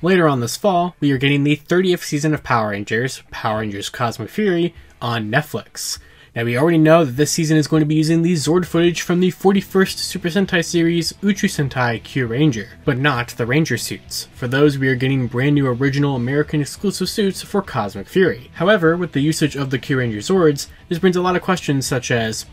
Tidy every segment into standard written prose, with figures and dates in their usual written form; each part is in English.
Later on this fall, we are getting the 30th season of Power Rangers Cosmic Fury, on Netflix. Now we already know that this season is going to be using the Zord footage from the 41st Super Sentai series Uchu Sentai Kyuranger, but not the Ranger suits. For those, we are getting brand new original American exclusive suits for Cosmic Fury. However, with the usage of the Kyuranger Zords, this brings a lot of questions such as,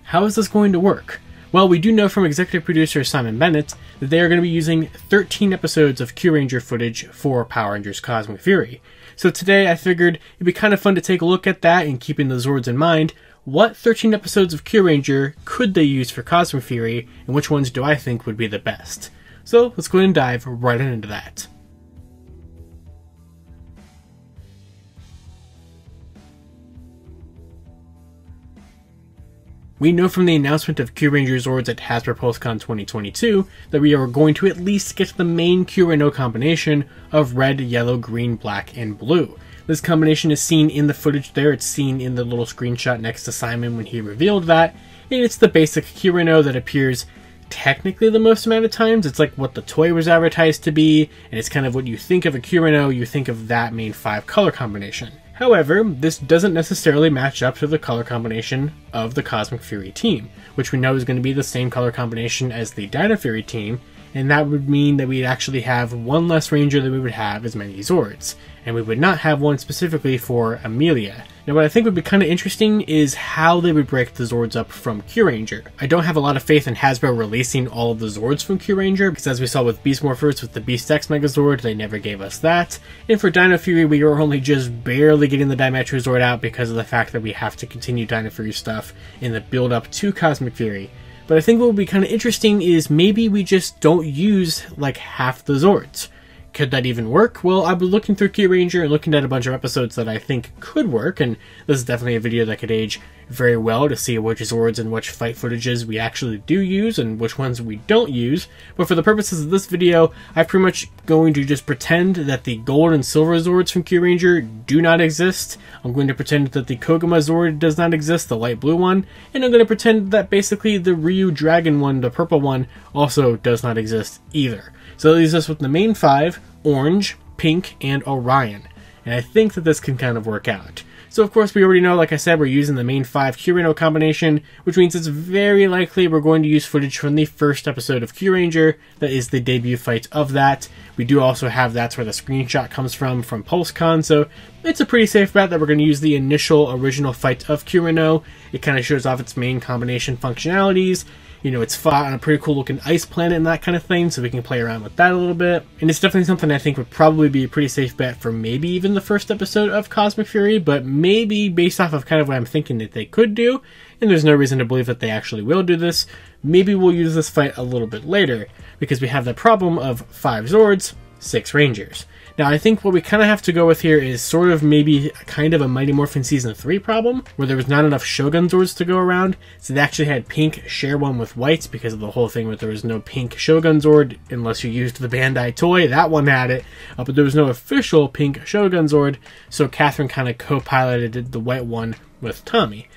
how is this going to work? Well, we do know from executive producer Simon Bennett that they are going to be using 13 episodes of Kyuranger footage for Power Rangers Cosmic Fury. So today I figured it'd be kind of fun to take a look at that, and keeping the Zords in mind, what 13 episodes of Kyuranger could they use for Cosmic Fury, and which ones do I think would be the best? So let's go ahead and dive right into that. We know from the announcement of Kyuranger Zords at Hasbro PulseCon 2022 that we are going to at least get the main Kyurano combination of red, yellow, green, black, and blue. This combination is seen in the footage there, it's seen in the little screenshot next to Simon when he revealed that, and it's the basic Kyurano that appears technically the most amount of times. It's like what the toy was advertised to be, and it's kind of what you think of a Kyurano, you think of that main 5 color combination. However, this doesn't necessarily match up to the color combination of the Cosmic Fury team, which we know is going to be the same color combination as the Dino Fury team, and that would mean that we'd actually have one less Ranger than we would have as many Zords, and we would not have one specifically for Amelia. Now what I think would be kind of interesting is how they would break the Zords up from Kyuranger. I don't have a lot of faith in Hasbro releasing all of the Zords from Kyuranger, because as we saw with Beast Morphers with the Beast X Megazord, they never gave us that. And for Dino Fury, we are only just barely getting the Dimetro Zord out because of the fact that we have to continue Dino Fury stuff in the build up to Cosmic Fury. But I think what would be kind of interesting is maybe we just don't use like half the Zords. Could that even work? Well, I've been looking through Kyuranger and looking at a bunch of episodes that I think could work, and this is definitely a video that could age very well to see which Zords and which fight footages we actually do use and which ones we don't use. But for the purposes of this video, I'm pretty much going to just pretend that the gold and silver Zords from Kyuranger do not exist. I'm going to pretend that the Koguma Zord does not exist, the light blue one, and I'm going to pretend that basically the Ryu Dragon one, the purple one, also does not exist either. So that leaves us with the main 5, Orange, Pink, and Orion. And I think that this can kind of work out. So of course we already know, like I said, we're using the main 5 Kyurano combination, which means it's very likely we're going to use footage from the first episode of Kyuranger. That is the debut fight of that. We do also have that's where the screenshot comes from PulseCon, so it's a pretty safe bet that we're going to use the initial original fight of Kyurano. It kind of shows off its main combination functionalities. You know, it's fought on a pretty cool looking ice planet and that kind of thing, so we can play around with that a little bit. And it's definitely something I think would probably be a pretty safe bet for maybe even the first episode of Cosmic Fury, but maybe based off of kind of what I'm thinking that they could do, and there's no reason to believe that they actually will do this, maybe we'll use this fight a little bit later, because we have the problem of 5 Zords, 6 Rangers. Now I think what we kind of have to go with here is sort of maybe kind of a Mighty Morphin Season 3 problem, where there was not enough Shogun Zords to go around, so they actually had Pink share one with White because of the whole thing where there was no Pink Shogun Zord unless you used the Bandai toy. That one had it, but there was no official Pink Shogun Zord, so Catherine kind of co-piloted the White one with Tommy.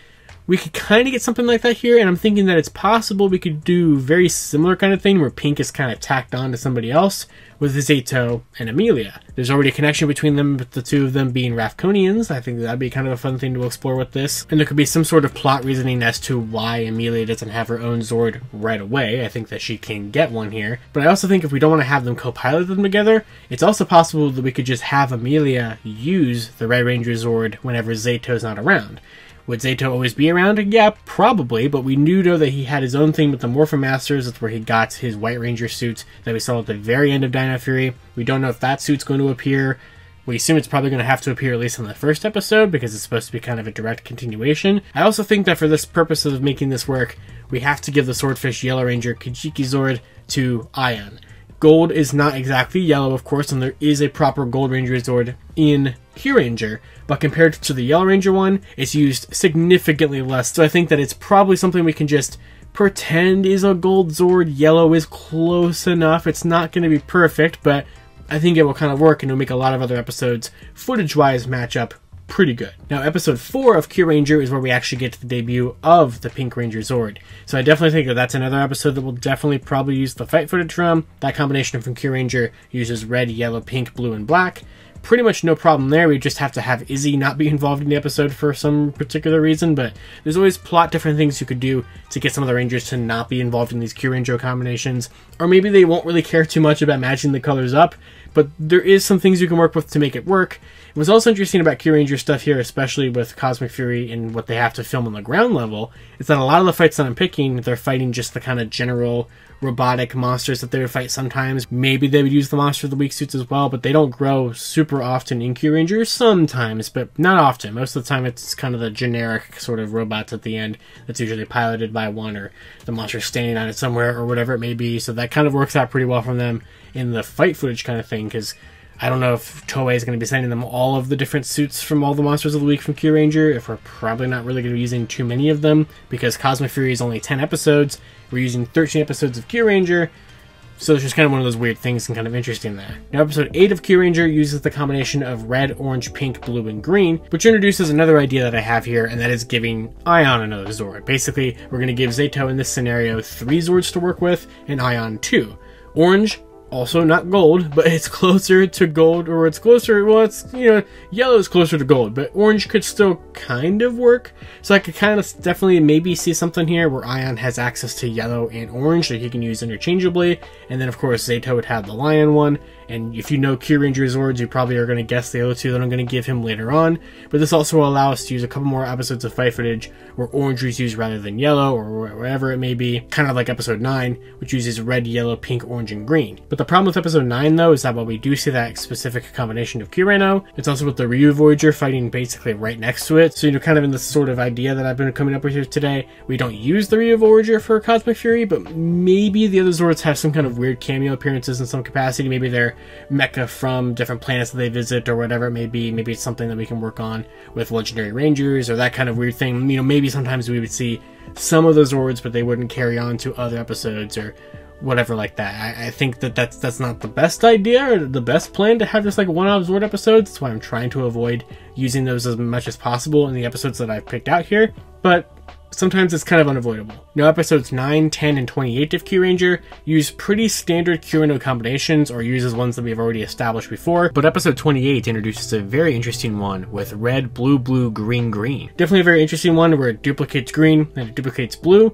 We could kind of get something like that here, and I'm thinking that it's possible we could do very similar kind of thing where Pink is kind of tacked on to somebody else with Zato and Amelia. There's already a connection between them, with the two of them being Rafconians. I think that'd be kind of a fun thing to explore with this. And there could be some sort of plot reasoning as to why Amelia doesn't have her own Zord right away. I think that she can get one here. But I also think if we don't want to have them co-pilot them together, it's also possible that we could just have Amelia use the Red Ranger Zord whenever Zato's not around. Would Zato always be around? Yeah, probably, but we do know that he had his own thing with the Morphin Masters. That's where he got his White Ranger suit that we saw at the very end of Dino Fury. We don't know if that suit's going to appear. We assume it's probably going to have to appear at least in the first episode because it's supposed to be kind of a direct continuation. I also think that for this purpose of making this work, we have to give the Swordfish Yellow Ranger Kijiki Zord to Ion. Gold is not exactly yellow, of course, and there is a proper Gold Ranger Zord in Kyuranger, but compared to the Yellow Ranger one, it's used significantly less. So I think that it's probably something we can just pretend is a Gold Zord. Yellow is close enough. It's not going to be perfect, but I think it will kind of work, and it'll make a lot of other episodes footage-wise match up pretty good. Now, episode 4 of Kyuranger is where we actually get to the debut of the Pink Ranger Zord. So I definitely think that that's another episode that we'll definitely probably use the fight footage from. That combination from Kyuranger uses red, yellow, pink, blue, and black. Pretty much no problem there. We just have to have Izzy not be involved in the episode for some particular reason, but there's always plot different things you could do to get some of the Rangers to not be involved in these Kyuranger combinations. Or maybe they won't really care too much about matching the colors up, but there is some things you can work with to make it work. What's also interesting about Kyuranger stuff here, especially with Cosmic Fury and what they have to film on the ground level, is that a lot of the fights that I'm picking, they're fighting just the kind of general robotic monsters that they would fight sometimes. Maybe they would use the Monster of the Week suits as well, but they don't grow super often in Kyuranger. Sometimes, but not often. Most of the time it's kind of the generic sort of robots at the end that's usually piloted by one, or the monster standing on it somewhere, or whatever it may be. So that kind of works out pretty well from them in the fight footage kind of thing, because I don't know if Toei is going to be sending them all of the different suits from all the Monsters of the Week from Kyuranger, if we're probably not really going to be using too many of them, because Cosmic Fury is only 10 episodes, we're using 13 episodes of Kyuranger, so it's just kind of one of those weird things and kind of interesting there. Now, episode 8 of Kyuranger uses the combination of red, orange, pink, blue, and green, which introduces another idea that I have here, and that is giving Ion another Zord. Basically, we're going to give Zato in this scenario 3 Zords to work with, and Ion 2. Orange, also not gold, but it's closer to gold, or it's closer, well, it's, you know, yellow is closer to gold, but orange could still kind of work. So I could kind of definitely maybe see something here where Ion has access to yellow and orange that he can use interchangeably. And then, of course, Zato would have the lion one. And if you know Kyuranger Zords, you probably are going to guess the other two that I'm going to give him later on. But this also will allow us to use a couple more episodes of fight footage where orange is used rather than yellow, or whatever it may be. Kind of like episode 9, which uses red, yellow, pink, orange, and green. But the problem with episode 9, though, is that while we do see that specific combination of Kyureno, it's also with the Ryu Voyager fighting basically right next to it. So, you know, kind of in this sort of idea that I've been coming up with here today, we don't use the Ryu Voyager for Cosmic Fury, but maybe the other Zords have some kind of weird cameo appearances in some capacity. Maybe they're mecha from different planets that they visit, or whatever it may be. Maybe it's something that we can work on with Legendary Rangers, or that kind of weird thing. You know, maybe sometimes we would see some of those Zords, but they wouldn't carry on to other episodes, or whatever like that. I think that that's not the best idea, or the best plan to have just like one-off Zord episodes. That's why I'm trying to avoid using those as much as possible in the episodes that I've picked out here, but sometimes it's kind of unavoidable. Now, episodes 9, 10, and 28 of Kyuranger use pretty standard Kyureno combinations, or uses ones that we've already established before, but episode 28 introduces a very interesting one with red, blue, blue, green, green. Definitely a very interesting one where it duplicates green and it duplicates blue.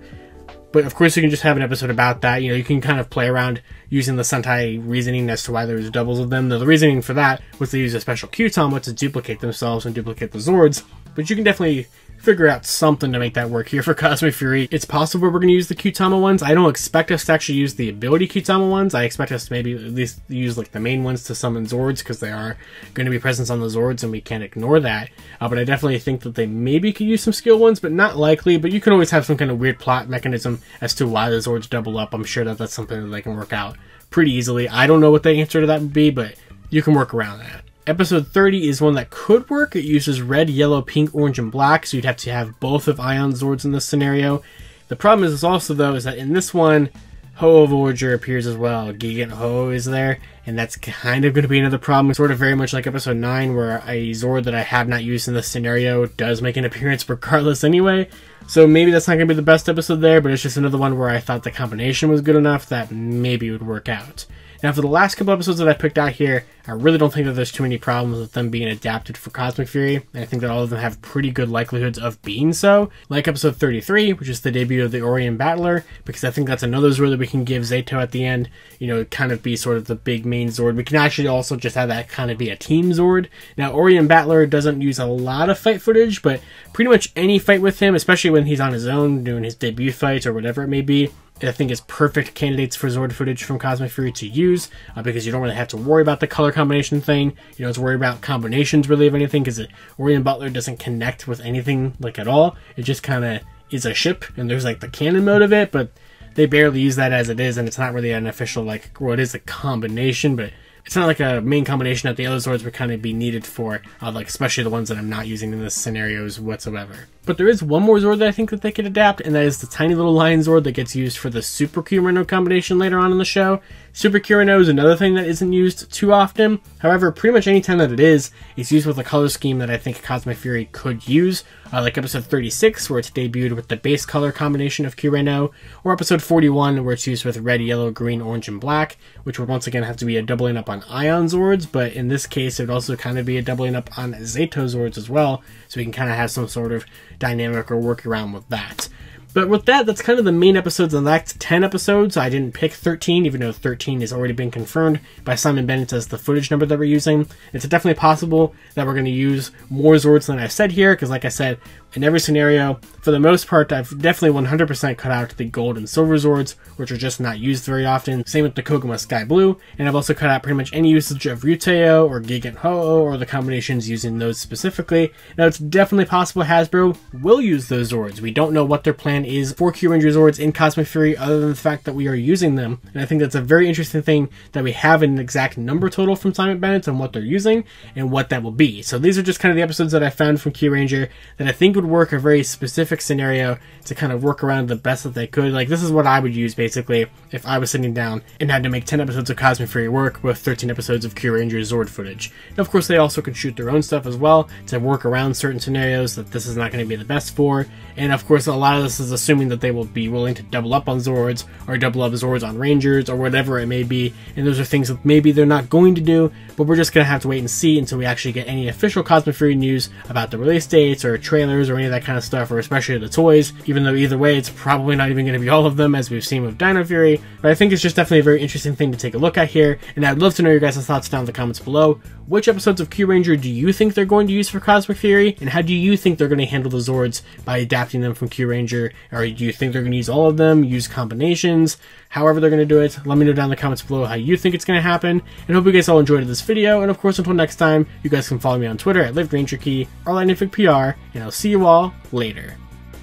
But of course you can just have an episode about that. You know, you can kind of play around using the Sentai reasoning as to why there's doubles of them. The reasoning for that was they use a special Q-Tama to duplicate themselves and duplicate the Zords. But you can definitely figure out something to make that work here for Cosmic Fury. It's possible we're going to use the Q-Tama ones. I don't expect us to actually use the ability Q-Tama ones. I expect us to maybe at least use like the main ones to summon Zords, because they are going to be present on the Zords and we can't ignore that. But I definitely think that they maybe could use some skill ones, but not likely. But you can always have some kind of weird plot mechanism as to why the Zords double up. I'm sure that that's something that they can work out pretty easily. I don't know what the answer to that would be, but you can work around that. Episode 30 is one that could work. It uses red, yellow, pink, orange, and black, so you'd have to have both of Ion's Zords in this scenario. The problem is also, though, is that in this one, Ho Voyager appears as well. Gigant Ho is there, and that's kind of going to be another problem. Sort of very much like episode 9, where a Zord that I have not used in this scenario does make an appearance regardless anyway. So maybe that's not going to be the best episode there, but it's just another one where I thought the combination was good enough that maybe it would work out. Now, for the last couple episodes that I picked out here, I really don't think that there's too many problems with them being adapted for Cosmic Fury, and I think that all of them have pretty good likelihoods of being so. Like episode 33, which is the debut of the Orient Battler, because I think that's another Zord that we can give Zato at the end, you know, kind of be sort of the big main Zord. We can actually also just have that kind of be a team Zord. Now, Orient Battler doesn't use a lot of fight footage, but pretty much any fight with him, especially when he's on his own, doing his debut fights or whatever it may be, I think is perfect candidates for Zord footage from Cosmic Fury to use, because you don't really have to worry about the color combination thing. You don't have to worry about combinations really of anything, because Orient Butler doesn't connect with anything like at all. It just kind of is a ship, and there's like the canon mode of it, but they barely use that as it is, and it's not really an official, like, well, it is a combination, but it's not like a main combination that the other Zords would kind of be needed for, like especially the ones that I'm not using in this scenarios whatsoever. But there is one more Zord that I think that they could adapt, and that is the tiny little Lion Zord that gets used for the Super Kyuranger combination later on in the show. Super Kyuranger is another thing that isn't used too often. However, pretty much any time that it is, it's used with a color scheme that I think Cosmic Fury could use, like episode 36, where it's debuted with the base color combination of Kyuranger, or episode 41, where it's used with red, yellow, green, orange, and black, which would once again have to be a doubling up on Ion Zords, but in this case, it would also kind of be a doubling up on Zato Zords as well, so we can kind of have some sort of dynamic or work around with that. But with that, that's kind of the main episodes. And that's 10 episodes. I didn't pick 13, even though 13 has already been confirmed by Simon Bennett as the footage number that we're using. It's definitely possible that we're going to use more Zords than I've said here, because like I said, in every scenario, for the most part, I've definitely 100% cut out the gold and silver Zords, which are just not used very often. Same with the Koguma Sky Blue, and I've also cut out pretty much any usage of Ryuteo or Gigan Ho-Oh, or the combinations using those specifically. Now, it's definitely possible Hasbro will use those Zords. We don't know what their plan is for Kyuranger Zords in Cosmic Fury, other than the fact that we are using them, and I think that's a very interesting thing that we have an exact number total from Simon Bennett on what they're using and what that will be. So these are just kind of the episodes that I found from Kyuranger that I think would work a very specific scenario to kind of work around the best that they could. Like, this is what I would use basically if I was sitting down and had to make 10 episodes of Cosmic Fury work with 13 episodes of Kyuranger Zord footage. And of course, they also can shoot their own stuff as well to work around certain scenarios that this is not going to be the best for. And of course, a lot of this is assuming that they will be willing to double up on Zords or double up Zords on Rangers or whatever it may be. And those are things that maybe they're not going to do, but we're just going to have to wait and see until we actually get any official Cosmic Fury news about the release dates or trailers or any of that kind of stuff, or especially the toys, even though either way, it's probably not even going to be all of them as we've seen with Dino Fury. But I think it's just definitely a very interesting thing to take a look at here, and I'd love to know your guys' thoughts down in the comments below. Which episodes of Kyuranger do you think they're going to use for Cosmic Fury, and how do you think they're going to handle the Zords by adapting them from Kyuranger? Or do you think they're going to use all of them, use combinations, however they're going to do it? Let me know down in the comments below how you think it's going to happen, and hope you guys all enjoyed this video. And of course, until next time, you guys can follow me on Twitter at LiveRangerKey or LightningFigPR, and I'll see you all later.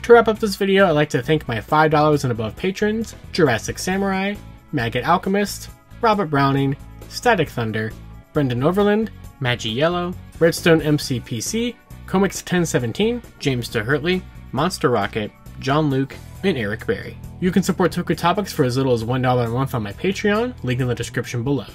To wrap up this video, I'd like to thank my $5 and above patrons: Jurassic Samurai, Maggot Alchemist, Robert Browning, Static Thunder, Brendan Overland, Magi Yellow, Redstone MCPC, Comics 1017, James DeHurtley, Monster Rocket, John Luke, and Eric Berry. You can support Toku Topics for as little as $1 a month on my Patreon, link in the description below.